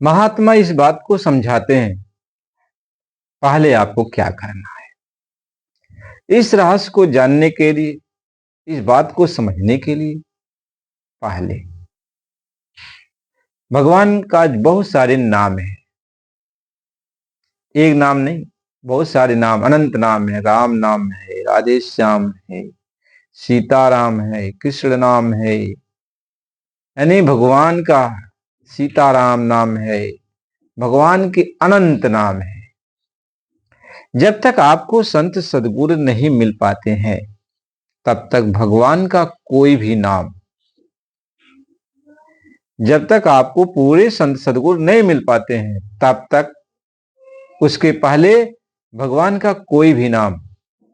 महात्मा इस बात को समझाते हैं, पहले आपको क्या करना है। इस रहस्य को जानने के लिए, इस बात को समझने के लिए पहले भगवान का बहुत सारे नाम है। एक नाम नहीं, बहुत सारे नाम, अनंत नाम है। राम नाम है, राधे श्याम है, सीताराम है, कृष्ण नाम है, यानी भगवान का सीताराम नाम है, भगवान के अनंत नाम है। जब तक आपको संत सदगुरु नहीं मिल पाते हैं, तब तक भगवान का कोई भी नाम, जब तक आपको पूरे संत सदगुरु नहीं मिल पाते हैं, तब तक उसके पहले भगवान का कोई भी नाम,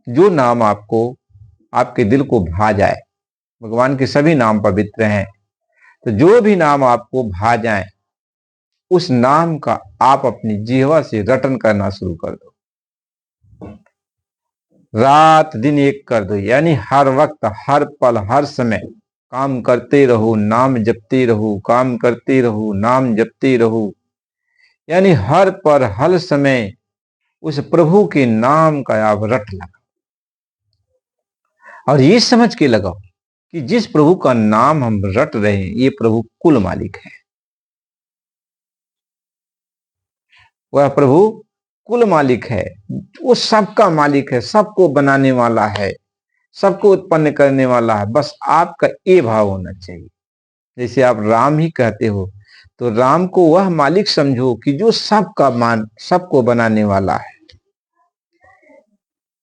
जो नाम आपको, आपके दिल को भा जाए। भगवान के सभी नाम पवित्र हैं, तो जो भी नाम आपको भा जाए, उस नाम का आप अपनी जिह्वा से रटन करना शुरू कर दो। रात दिन एक कर दो, यानी हर वक्त, हर पल, हर समय काम करते रहो, नाम जपते रहो, काम करते रहो, नाम जपते रहो। यानी हर पल, हर समय उस प्रभु के नाम का आप रट लगाओ, और ये समझ के लगाओ कि जिस प्रभु का नाम हम रट रहे हैं, ये प्रभु कुल मालिक है। वह प्रभु कुल मालिक है, वो सबका मालिक है, सबको बनाने वाला है, सबको उत्पन्न करने वाला है। बस आपका ये भाव होना चाहिए। जैसे आप राम ही कहते हो, तो राम को वह मालिक समझो कि जो सबका मान, सबको बनाने वाला है।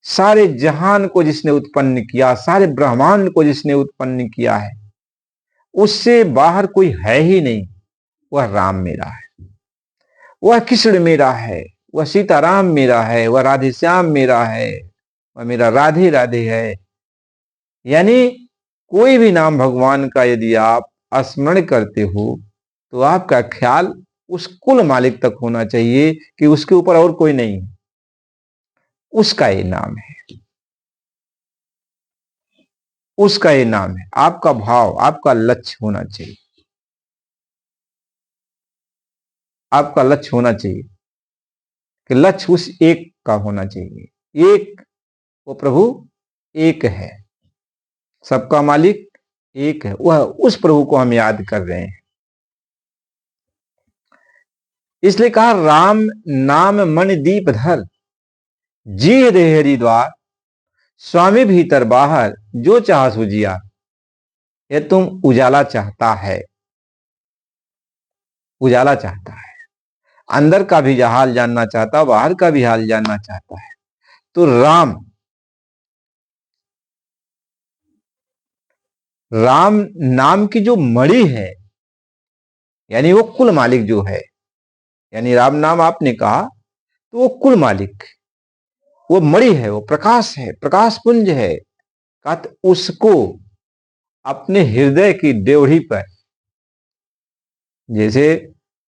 सारे जहान को जिसने उत्पन्न किया, सारे ब्रह्मांड को जिसने उत्पन्न किया है, उससे बाहर कोई है ही नहीं। वह राम मेरा है, वह कृष्ण मेरा है, वह सीताराम मेरा है, वह राधे श्याम मेरा है, वह मेरा राधे राधे है। यानी कोई भी नाम भगवान का यदि आप स्मरण करते हो, तो आपका ख्याल उस कुल मालिक तक होना चाहिए कि उसके ऊपर और कोई नहीं है। उसका ये नाम है, उसका ये नाम है। आपका भाव, आपका लक्ष्य होना चाहिए, आपका लक्ष्य होना चाहिए कि लक्ष्य उस एक का होना चाहिए। एक, वो प्रभु एक है, सबका मालिक एक है। वह उस प्रभु को हम याद कर रहे हैं। इसलिए कहा, राम नाम मन दीप धर, जी दे हरिद्वार, स्वामी भीतर बाहर, जो चाह सुजिया। ये तुम उजाला चाहता है, उजाला चाहता है, अंदर का भी हाल जानना चाहता, बाहर का भी हाल जानना चाहता है, तो राम, राम नाम की जो मणि है, यानी वो कुल मालिक जो है, यानी राम नाम आपने कहा तो वो कुल मालिक, वो मणि है, वो प्रकाश है, प्रकाश पुंज है। उसको अपने हृदय की ड्योढ़ी पर, जैसे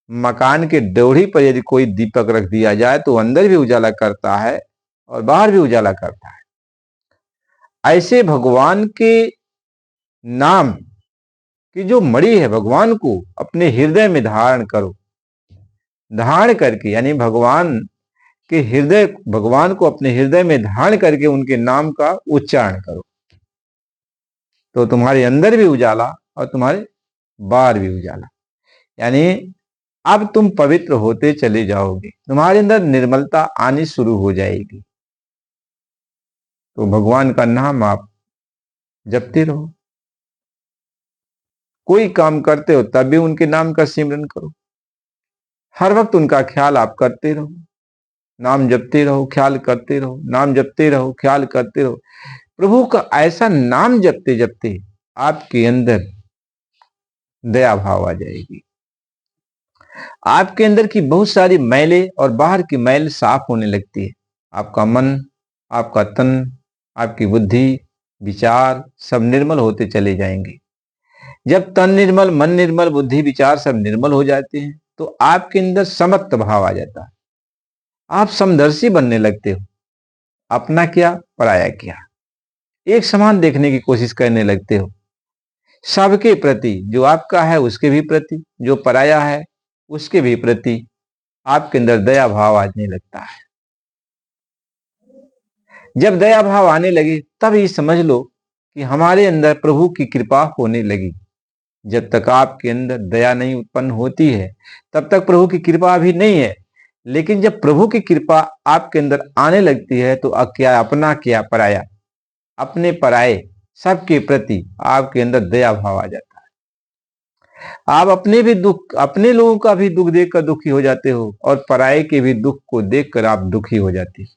मकान के ड्योढ़ी पर यदि कोई दीपक रख दिया जाए तो अंदर भी उजाला करता है और बाहर भी उजाला करता है, ऐसे भगवान के नाम की जो मणि है, भगवान को अपने हृदय में धारण करो। धारण करके, यानी भगवान के हृदय, भगवान को अपने हृदय में धारण करके उनके नाम का उच्चारण करो, तो तुम्हारे अंदर भी उजाला और तुम्हारे बाहर भी उजाला। यानी अब तुम पवित्र होते चले जाओगे, तुम्हारे अंदर निर्मलता आनी शुरू हो जाएगी। तो भगवान का नाम आप जपते रहो। कोई काम करते हो तब भी उनके नाम का सिमरन करो, हर वक्त उनका ख्याल आप करते रहो, नाम जपते रहो, ख्याल करते रहो, नाम जपते रहो, ख्याल करते रहो। प्रभु का ऐसा नाम जपते जपते आपके अंदर दया भाव आ जाएगी। आपके अंदर की बहुत सारी मैलें और बाहर की मैल साफ होने लगती है। आपका मन, आपका तन, आपकी बुद्धि, विचार सब निर्मल होते चले जाएंगे। जब तन निर्मल, मन निर्मल, बुद्धि विचार सब निर्मल हो जाते हैं, तो आपके अंदर समत्व भाव आ जाता है। आप समदर्शी बनने लगते हो, अपना क्या पराया क्या, एक समान देखने की कोशिश करने लगते हो। सबके प्रति, जो आपका है उसके भी प्रति, जो पराया है उसके भी प्रति आपके अंदर दया भाव आने लगता है। जब दया भाव आने लगे तब ये समझ लो कि हमारे अंदर प्रभु की कृपा होने लगी। जब तक आपके अंदर दया नहीं उत्पन्न होती है तब तक प्रभु की कृपा अभी नहीं है। लेकिन जब प्रभु की कृपा आपके अंदर आने लगती है तो क्या अपना क्या पराया, अपने पराये सबके प्रति आपके अंदर दया भाव आ जाता है। आप अपने भी दुख, अपने लोगों का भी दुख देखकर दुखी हो जाते हो और पराये के भी दुख को देखकर आप दुखी हो जाते हो,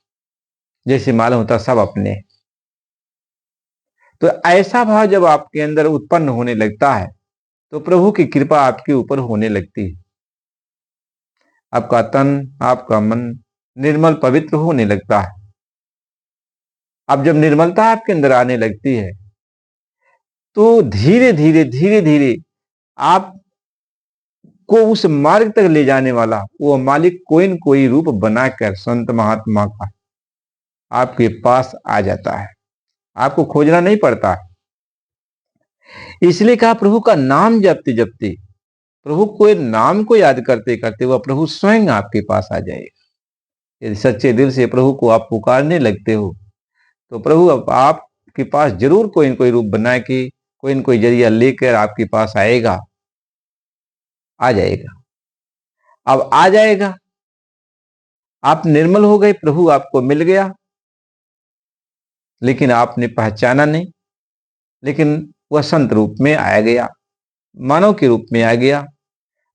जैसे मालूम होता सब अपने। तो ऐसा भाव जब आपके अंदर उत्पन्न होने लगता है तो प्रभु की कृपा आपके ऊपर होने लगती है। आपका तन, आपका मन निर्मल पवित्र होने लगता है। अब जब निर्मलता आपके अंदर आने लगती है तो धीरे धीरे धीरे धीरे आपको उस मार्ग तक ले जाने वाला वो मालिक कोई न कोई रूप बनाकर संत महात्मा का आपके पास आ जाता है। आपको खोजना नहीं पड़ता। इसलिए कहा प्रभु का नाम जपते जपते, प्रभु को नाम को याद करते करते वह प्रभु स्वयं आपके पास आ जाएगा। यदि सच्चे दिल से प्रभु को आप पुकारने लगते हो तो प्रभु अब आपके पास जरूर कोई न कोई रूप बना के, कोई न कोई जरिया लेकर आपके पास आएगा, आ जाएगा। अब आ जाएगा, आप निर्मल हो गए, प्रभु आपको मिल गया, लेकिन आपने पहचाना नहीं। लेकिन वह संत रूप में आया गया, मानव के रूप में आ गया।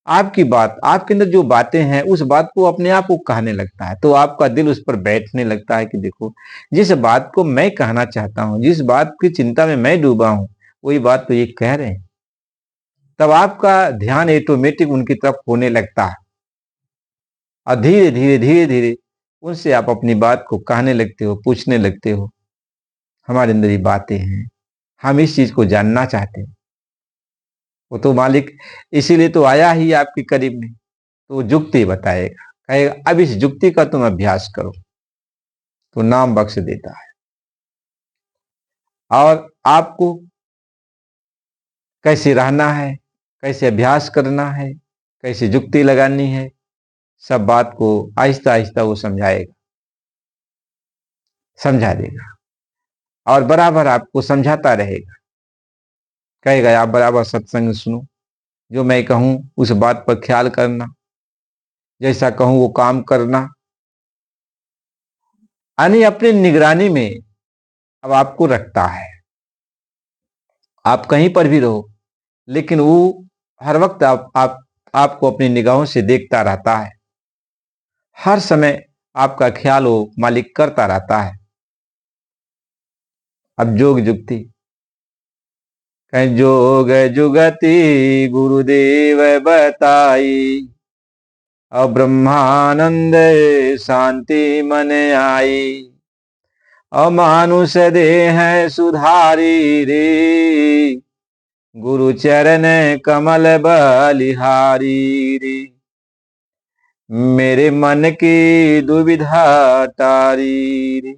आपकी बात, आपके अंदर जो बातें हैं उस बात को अपने आप को कहने लगता है। तो आपका दिल उस पर बैठने लगता है कि देखो, जिस बात को मैं कहना चाहता हूं, जिस बात की चिंता में मैं डूबा हूं, वही बात तो ये कह रहे हैं। तब आपका ध्यान ऑटोमेटिक उनकी तरफ होने लगता है और धीरे धीरे धीरे धीरे उनसे आप अपनी बात को कहने लगते हो, पूछने लगते हो। हमारे अंदर ये बातें हैं, हम इस चीज को जानना चाहते हैं। वो तो मालिक इसीलिए तो आया ही आपके करीब में, तो वो जुक्ति बताएगा, कहेगा अब इस जुक्ति का तुम अभ्यास करो, तो नाम बख्श देता है। और आपको कैसे रहना है, कैसे अभ्यास करना है, कैसे जुक्ति लगानी है, सब बात को आहिस्ता आहिस्ता वो समझाएगा, समझा देगा और बराबर आपको समझाता रहेगा। कहेगा आप बराबर सत्संग सुनो, जो मैं कहूं उस बात पर ख्याल करना, जैसा कहूं वो काम करना। यानी अपनी निगरानी में अब आपको रखता है। आप कहीं पर भी रहो लेकिन वो हर वक्त आपको अपनी निगाहों से देखता रहता है। हर समय आपका ख्याल वो मालिक करता रहता है। अब जोग जुक्ति, कहीं जोग जुगति गुरुदेव बताई, अब ब्रह्मानंद शांति मन आई, अमानुष देह सुधारी रे, गुरु चरण कमल बलिहारी रे, मेरे मन की दुविधा तारी रे।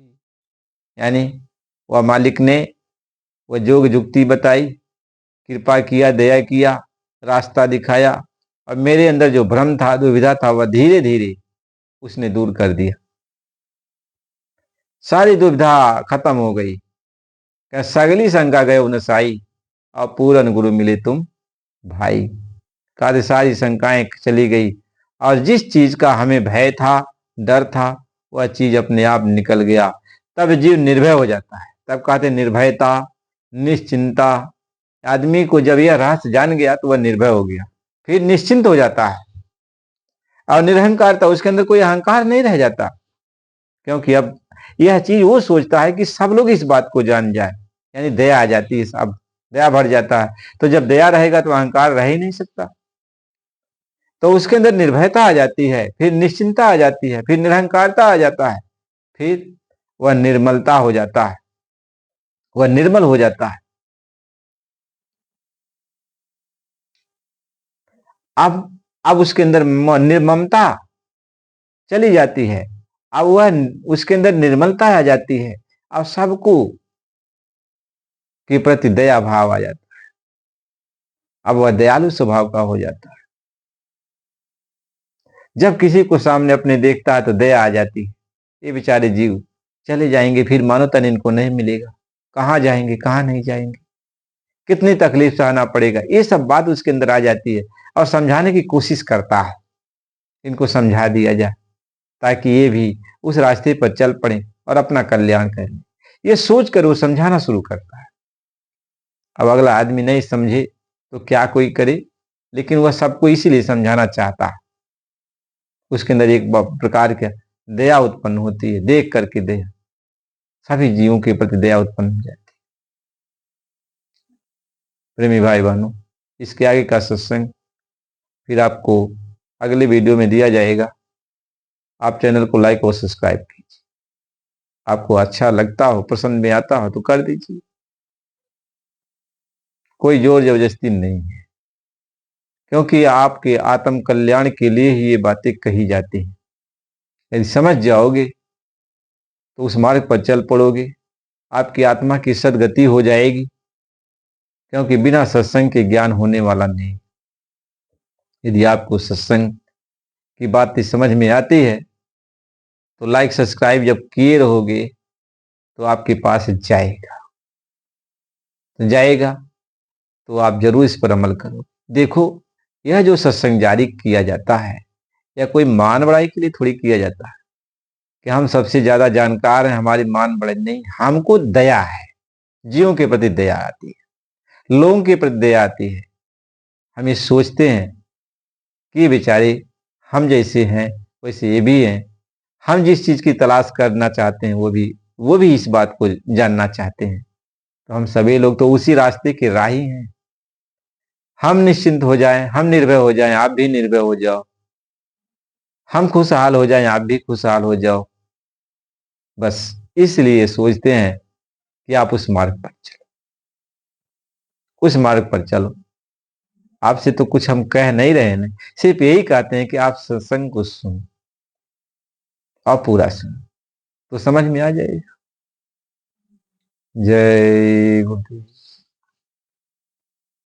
यानी वह मालिक ने वह जोग जुक्ति बताई, कृपा किया, दया किया, रास्ता दिखाया और मेरे अंदर जो भ्रम था, दुविधा था, वह धीरे धीरे उसने दूर कर दिया। सारी दुविधा खत्म हो गई। क्या सगली शंका गए उन साई, और पूरन गुरु मिले तुम भाई। कहा सारी शंकाएं चली गई और जिस चीज का हमें भय था, डर था, वह चीज अपने आप निकल गया। तब जीव निर्भय हो जाता है। तब कहते निर्भयता, निश्चिंता। आदमी को जब यह रहस्य जान गया तो वह निर्भय हो गया, फिर निश्चिंत हो जाता है और निरहंकारता, उसके अंदर कोई अहंकार नहीं रह जाता। क्योंकि अब यह चीज वो सोचता है कि सब लोग इस बात को जान जाए, यानी दया आ जाती है, अब दया भर जाता है। तो जब दया रहेगा तो अहंकार रह ही नहीं सकता। तो उसके अंदर निर्भयता आ जाती है, फिर निश्चिंता आ जाती है, फिर निरहंकारता आ जाता है, फिर वह निर्मलता हो जाता है, वह निर्मल हो जाता है। अब उसके अंदर निर्ममता चली जाती है, अब वह उसके अंदर निर्मलता आ जाती है, अब सबको के प्रति दया भाव आ जाता है। अब वह दयालु स्वभाव का हो जाता है। जब किसी को सामने अपने देखता है तो दया आ जाती है। ये बेचारे जीव चले जाएंगे, फिर मानो तन इनको नहीं मिलेगा, कहाँ जाएंगे कहाँ नहीं जाएंगे, कितनी तकलीफ सहना पड़ेगा, ये सब बात उसके अंदर आ जाती है। और समझाने की कोशिश करता है, इनको समझा दिया जाए ताकि ये भी उस रास्ते पर चल पड़े और अपना कल्याण करें। ये सोच कर वो समझाना शुरू करता है। अब अगला आदमी नहीं समझे तो क्या कोई करे, लेकिन वह सबको इसीलिए समझाना चाहता है। उसके अंदर एक प्रकार की दया उत्पन्न होती है, देख करके दया, सभी जीवों के प्रति दया उत्पन्न हो जाती है। प्रेमी भाई बहनों, इसके आगे का सत्संग फिर आपको अगले वीडियो में दिया जाएगा। आप चैनल को लाइक और सब्सक्राइब कीजिए। आपको अच्छा लगता हो, पसंद में आता हो तो कर दीजिए, कोई जोर जबरदस्ती नहीं है, क्योंकि आपके आत्म कल्याण के लिए ही ये बातें कही जाती हैं। यदि समझ जाओगे तो उस मार्ग पर चल पड़ोगे, आपकी आत्मा की सदगति हो जाएगी, क्योंकि बिना सत्संग के ज्ञान होने वाला नहीं। यदि आपको सत्संग की बातें समझ में आती है तो लाइक सब्सक्राइब जब किए रहोगे तो आपके पास जाएगा तो आप जरूर इस पर अमल करो। देखो, यह जो सत्संग जारी किया जाता है या कोई मान बढ़ाई के लिए थोड़ी किया जाता है कि हम सबसे ज्यादा जानकार हैं, हमारी मान बढ़ाई नहीं। हमको दया है, जीवों के प्रति दया आती है, लोगों के प्रति दया आती है। हम ये सोचते हैं कि ये बेचारे हम जैसे हैं वैसे ये भी हैं, हम जिस चीज की तलाश करना चाहते हैं वो भी इस बात को जानना चाहते हैं। तो हम सभी लोग तो उसी रास्ते के राही हैं। हम निश्चिंत हो जाएं, हम निर्भय हो जाएं, आप भी निर्भय हो जाओ, हम खुशहाल हो जाएं, आप भी खुशहाल हो जाओ। बस इसलिए सोचते हैं कि आप उस मार्ग पर चलो, उस मार्ग पर चलो। आपसे तो कुछ हम कह नहीं रहे हैं, सिर्फ यही कहते हैं कि आप सत्संग को सुनो और पूरा सुनो तो समझ में आ जाएगा। जय गुरुदेव।